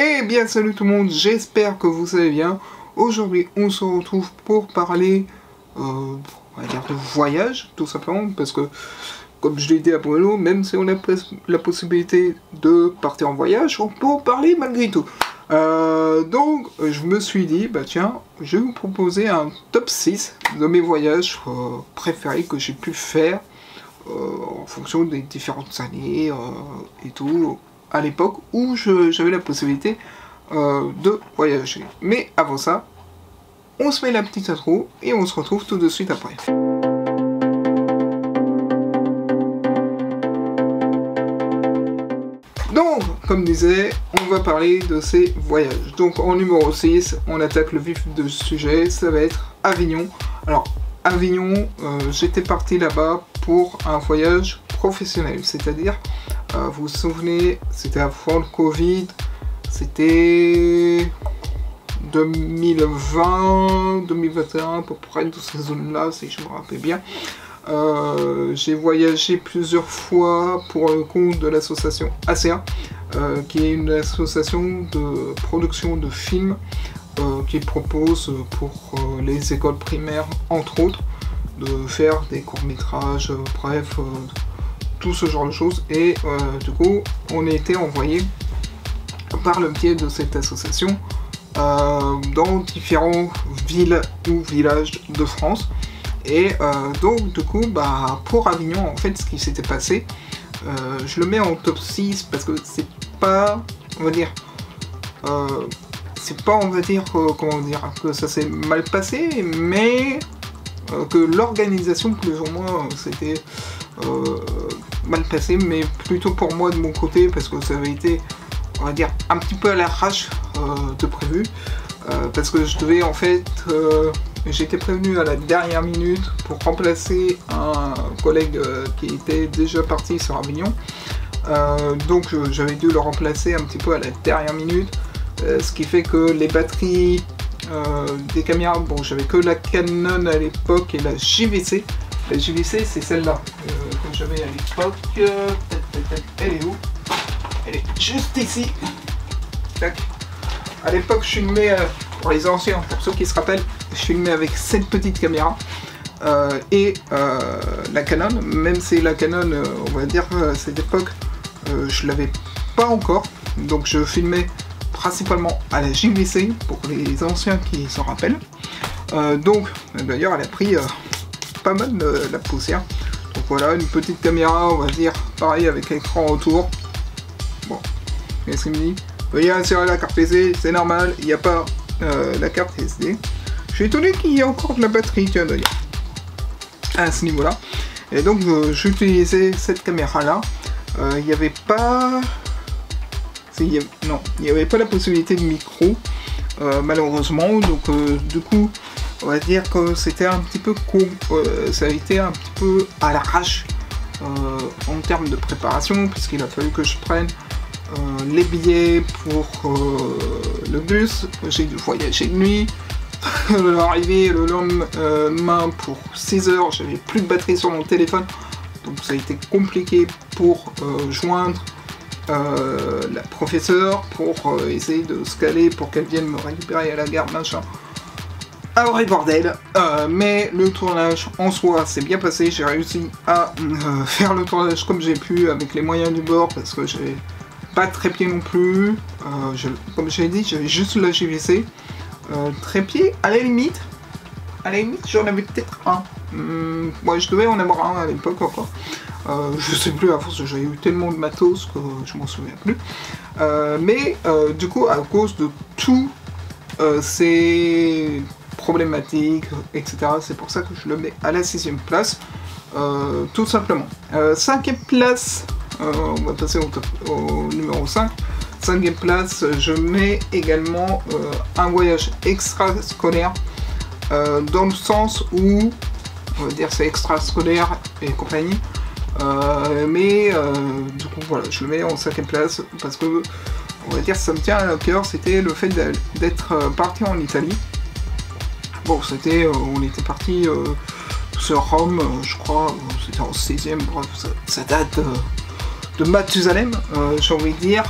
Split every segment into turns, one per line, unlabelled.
Eh bien salut tout le monde, j'espère que vous allez bien. Aujourd'hui on se retrouve pour parler on va dire de voyage tout simplement, parce que comme je l'ai dit à Bruno, même si on a la possibilité de partir en voyage, on peut en parler malgré tout. Donc je me suis dit, bah tiens, je vais vous proposer un top 6 de mes voyages préférés que j'ai pu faire en fonction des différentes années et tout, à l'époque où j'avais la possibilité de voyager. Mais avant ça, on se met la petite intro et on se retrouve tout de suite après. Donc, comme disait, on va parler de ces voyages. Donc en numéro 6, on attaque le vif du sujet, ça va être Avignon. Alors, Avignon, j'étais parti là-bas pour un voyage professionnel, c'est-à-dire, vous vous souvenez, c'était avant le Covid, c'était 2020, 2021, à peu près dans ces zones-là, si je me rappelle bien. J'ai voyagé plusieurs fois pour le compte de l'association ACA, qui est une association de production de films qui propose pour les écoles primaires, entre autres, de faire des courts-métrages, bref, tout ce genre de choses. Et du coup, on a été envoyé par le biais de cette association dans différentes villes ou villages de France. Et donc du coup, bah, pour Avignon, en fait, ce qui s'était passé, je le mets en top 6 parce que c'est pas, on va dire, comment dire, que ça s'est mal passé, mais que l'organisation, plus ou moins, c'était mal passé, mais plutôt pour moi de mon côté, parce que ça avait été, on va dire, un petit peu à l'arrache de prévu, parce que je devais, en fait, j'ai été prévenu à la dernière minute pour remplacer un collègue qui était déjà parti sur Avignon. Donc j'avais dû le remplacer un petit peu à la dernière minute, ce qui fait que les batteries des caméras, bon, j'avais que la Canon à l'époque et la JVC. La JVC, c'est celle-là que j'avais à l'époque. Elle est où? Elle est juste ici. Tac. À l'époque, je filmais, pour les anciens, pour ceux qui se rappellent, je filmais avec cette petite caméra et la Canon, même si la Canon, on va dire, à cette époque, je l'avais pas encore, donc je filmais principalement à la JVC, pour les anciens qui s'en rappellent. Donc, d'ailleurs, elle a pris pas mal de la poussière. Donc voilà, une petite caméra, on va dire, pareil, avec écran autour. Bon, qu'est-ce qu'il me dit? Veuillez insérer la carte SD, c'est normal, il n'y a pas la carte SD. Je suis étonné qu'il y ait encore de la batterie, tiens d'ailleurs, à ce niveau-là. Et donc j'utilisais cette caméra-là. Il n'y avait pas... Non, il n'y avait pas la possibilité de micro, malheureusement. Donc du coup, on va dire que c'était un petit peu ça a été un petit peu à l'arrache en termes de préparation, puisqu'il a fallu que je prenne les billets pour le bus. J'ai dû voyager de nuit. Arrivé le lendemain pour 6 heures, j'avais plus de batterie sur mon téléphone, donc ça a été compliqué pour joindre la professeure, pour essayer de se caler pour qu'elle vienne me récupérer à la gare, machin. Un vrai bordel, mais le tournage en soi s'est bien passé. J'ai réussi à faire le tournage comme j'ai pu avec les moyens du bord, parce que j'avais pas de trépied non plus. Comme j'ai dit, j'avais juste la JVC. Trépied, à la limite j'en avais peut-être un. Moi je devais en avoir un à l'époque encore. Je sais plus, à force j'avais eu tellement de matos que je m'en souviens plus. Mais du coup, à cause de tout ces problématiques, etc., c'est pour ça que je le mets à la 6ème place, tout simplement. 5ème place, on va passer au numéro 5. 5ème place, je mets également un voyage extrascolaire, dans le sens où, on va dire, c'est extrascolaire et compagnie, mais du coup voilà, je le mets en 5ème place parce que, on va dire, ça me tient à cœur. C'était le fait d'être parti en Italie. Bon, c'était, on était parti sur Rome, je crois, c'était en 6ème, bref, ça date Mathusalem, j'ai envie de dire,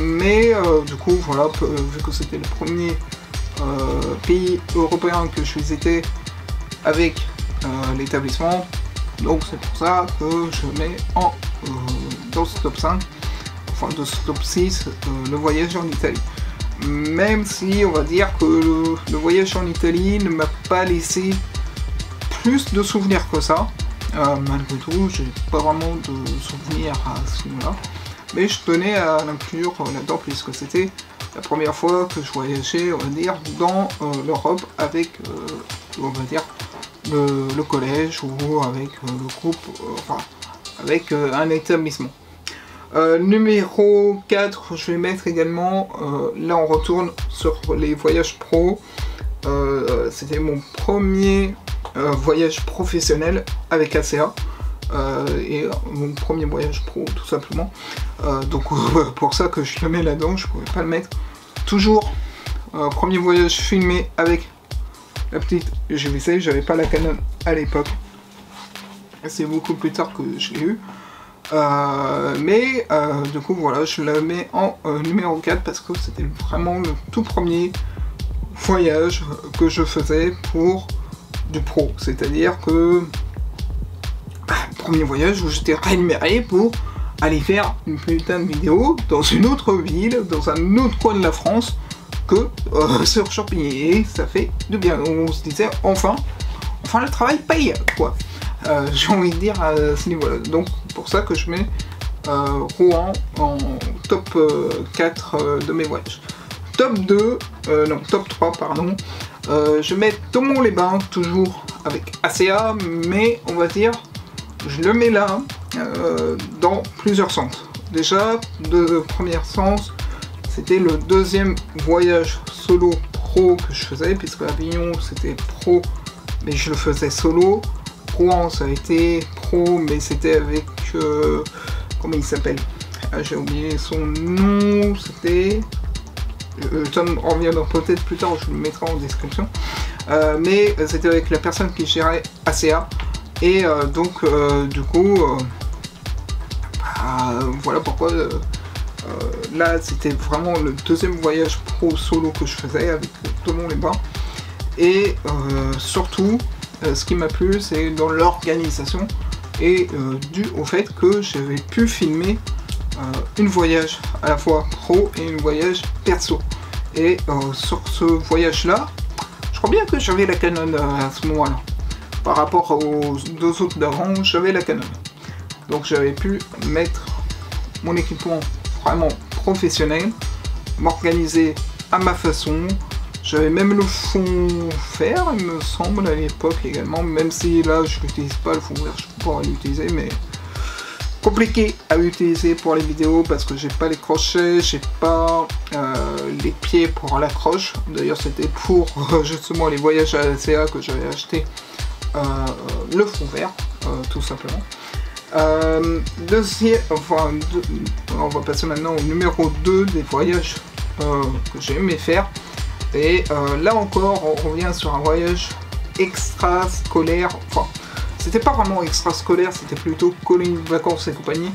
mais du coup voilà, vu que c'était le premier pays européen que je visitais avec l'établissement, donc c'est pour ça que je mets dans ce top 5, enfin dans ce top 6, le voyage en Italie. Même si on va dire que le voyage en Italie ne m'a pas laissé plus de souvenirs que ça. Malgré tout, j'ai pas vraiment de souvenirs à ce niveau-là, mais je tenais à l'inclure là-dedans puisque c'était la première fois que je voyageais, on va dire, dans l'Europe avec, on va dire, le collège ou avec le groupe, enfin, avec un établissement. Numéro 4, je vais mettre également, là on retourne sur les voyages pro, c'était mon premier voyage professionnel avec ACA et mon premier voyage pro tout simplement, donc pour ça que je le mets là-dedans, je pouvais pas le mettre. Toujours premier voyage filmé avec la petite GVC, j'avais pas la Canon à l'époque, c'est beaucoup plus tard que je l'ai eu, mais du coup voilà, je la mets en numéro 4 parce que c'était vraiment le tout premier voyage que je faisais pour du pro, c'est-à-dire que premier voyage où j'étais rémunéré pour aller faire une putain de vidéo dans une autre ville, dans un autre coin de la France que sur Champigny, et ça fait du bien. On se disait enfin le travail paye quoi. J'ai envie de dire à ce niveau-là. Donc pour ça que je mets Rouen en top 4 de mes voyages. Top 2, non, top 3, pardon. Je mets Thomont-les-Bains, toujours avec ACA, mais on va dire, je le mets là, dans plusieurs sens. Déjà, de premier sens, c'était le deuxième voyage solo pro que je faisais, puisque Avignon c'était pro, mais je le faisais solo. Rouen ça a été pro, mais c'était avec, comment il s'appelle? J'ai oublié son nom, c'était... ça me reviendra peut-être plus tard, je le mettrai en description, mais c'était avec la personne qui gérait ACA, et donc du coup voilà pourquoi là c'était vraiment le deuxième voyage pro solo que je faisais avec Thomont-les-Bains, et surtout ce qui m'a plu c'est dans l'organisation et dû au fait que j'avais pu filmer une voyage à la fois pro et une voyage perso, et sur ce voyage là je crois bien que j'avais la Canon à ce moment là, par rapport aux deux autres d'avant j'avais la Canon, donc j'avais pu mettre mon équipement vraiment professionnel, m'organiser à ma façon. J'avais même le fond vert, il me semble, à l'époque également, même si là je n'utilise pas le fond vert, je pourrais l'utiliser, mais compliqué à utiliser pour les vidéos parce que j'ai pas les crochets, j'ai pas les pieds pour l'accroche. D'ailleurs c'était pour justement les voyages à la CA que j'avais acheté le fond vert, tout simplement. On va passer maintenant au numéro 2 des voyages que j'ai aimé faire. Et là encore, on revient sur un voyage extra-scolaire. Enfin, c'était pas vraiment extra-scolaire, c'était plutôt colonies de vacances et compagnie.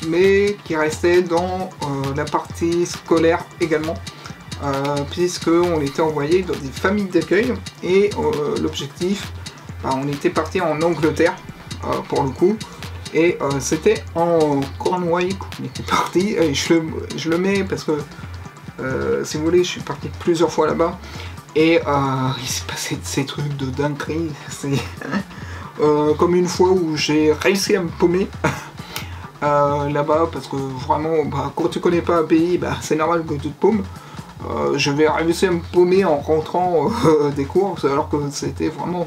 Mais qui restait dans la partie scolaire également. Puisque on était envoyé dans des familles d'accueil. Et l'objectif, on était parti en Angleterre, pour le coup. Et c'était en Cornouailles qu'on était parti. Et je le mets parce que si vous voulez, je suis parti plusieurs fois là-bas et il s'est passé ces trucs de dinguerie. C'est comme une fois où j'ai réussi à me paumer là-bas, parce que vraiment, quand tu connais pas un pays, c'est normal que tu te paumes. Je vais réussir à me paumer en rentrant des courses, alors que c'était vraiment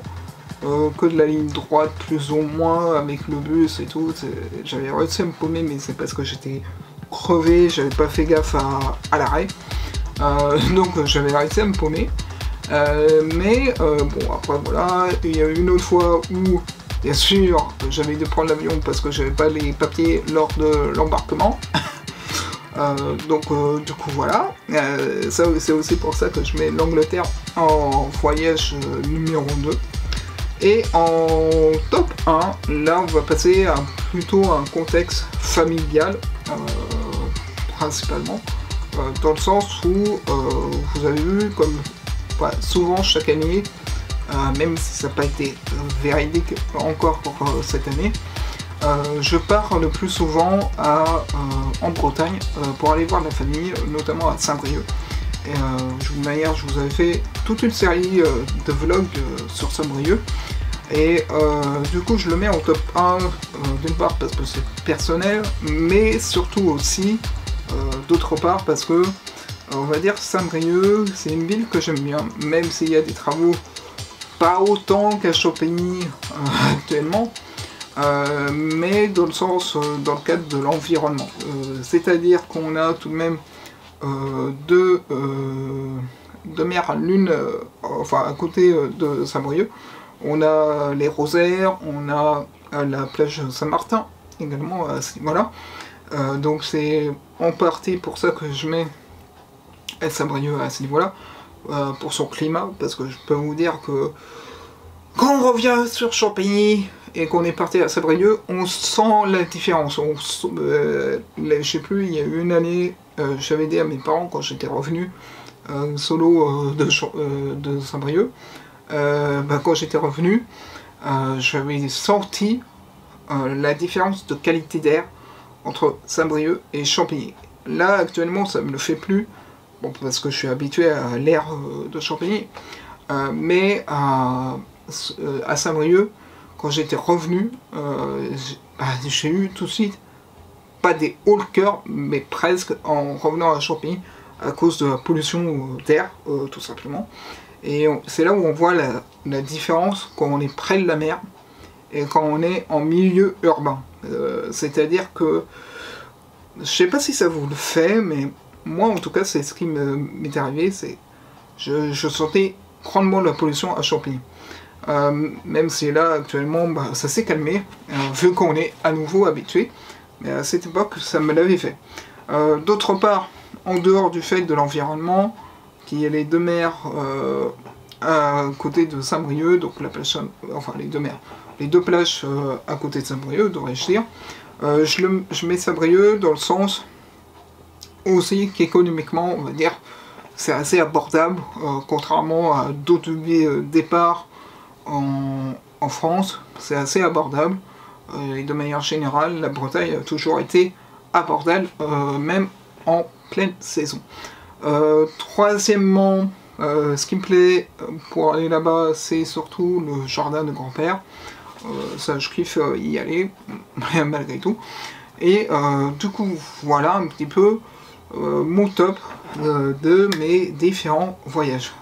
que de la ligne droite plus ou moins avec le bus et tout. J'avais réussi à me paumer, mais c'est parce que j'étais crevé, j'avais pas fait gaffe à l'arrêt, donc j'avais réussi à me paumer, mais bon après voilà, il y a eu une autre fois où bien sûr j'avais dû prendre l'avion parce que j'avais pas les papiers lors de l'embarquement, donc du coup voilà, c'est aussi pour ça que je mets l'Angleterre en voyage numéro 2. Et en top 1, là on va passer à un plutôt un contexte familial, principalement, dans le sens où vous avez vu, comme souvent chaque année, même si ça n'a pas été véridique encore pour cette année, je pars le plus souvent en Bretagne pour aller voir la famille, notamment à Saint-Brieuc. Et de manière, je vous avais fait toute une série de vlogs sur Saint-Brieuc. Et du coup, je le mets en top 1, d'une part parce que c'est personnel, mais surtout aussi, d'autre part parce que, on va dire, Saint-Brieuc, c'est une ville que j'aime bien, même s'il y a des travaux pas autant qu'à Champigny actuellement, mais dans le sens, dans le cadre de l'environnement. C'est-à-dire qu'on a tout de même deux mers, l'une enfin à côté de Saint-Brieuc. On a les Rosaires, on a la plage Saint-Martin également à ce niveau-là. Donc c'est en partie pour ça que je mets Saint-Brieuc à ce niveau-là, pour son climat, parce que je peux vous dire que quand on revient sur Champigny et qu'on est parti à Saint-Brieuc, on sent la différence. Je sais plus, il y a eu une année, j'avais dit à mes parents quand j'étais revenu solo de Saint-Brieuc, quand j'étais revenu, j'avais senti la différence de qualité d'air entre Saint-Brieuc et Champigny. Là, actuellement, ça me le fait plus, bon, parce que je suis habitué à l'air de Champigny, mais à Saint-Brieuc, quand j'étais revenu, j'ai eu tout de suite, pas des hauts le cœur, mais presque en revenant à Champigny, à cause de la pollution d'air, tout simplement. Et c'est là où on voit la différence quand on est près de la mer et quand on est en milieu urbain. C'est-à-dire que, je sais pas si ça vous le fait, mais moi en tout cas c'est ce qui m'est arrivé, c'est je sentais grandement la pollution à Champigny. Même si là actuellement ça s'est calmé, vu qu'on est à nouveau habitué, mais à cette époque ça me l'avait fait. D'autre part, en dehors du fait de l'environnement, qui est les deux mers à côté de Saint-Brieuc, donc la plage, enfin les deux mers, les deux plages à côté de Saint-Brieuc, devrais-je dire, je mets Saint-Brieuc dans le sens aussi qu'économiquement, on va dire, c'est assez abordable, contrairement à d'autres départs en France, c'est assez abordable, et de manière générale, la Bretagne a toujours été abordable, même en pleine saison. Troisièmement, ce qui me plaît pour aller là-bas, c'est surtout le jardin de grand-père. Ça, je kiffe y aller, malgré tout. Et du coup, voilà un petit peu mon top de mes différents voyages.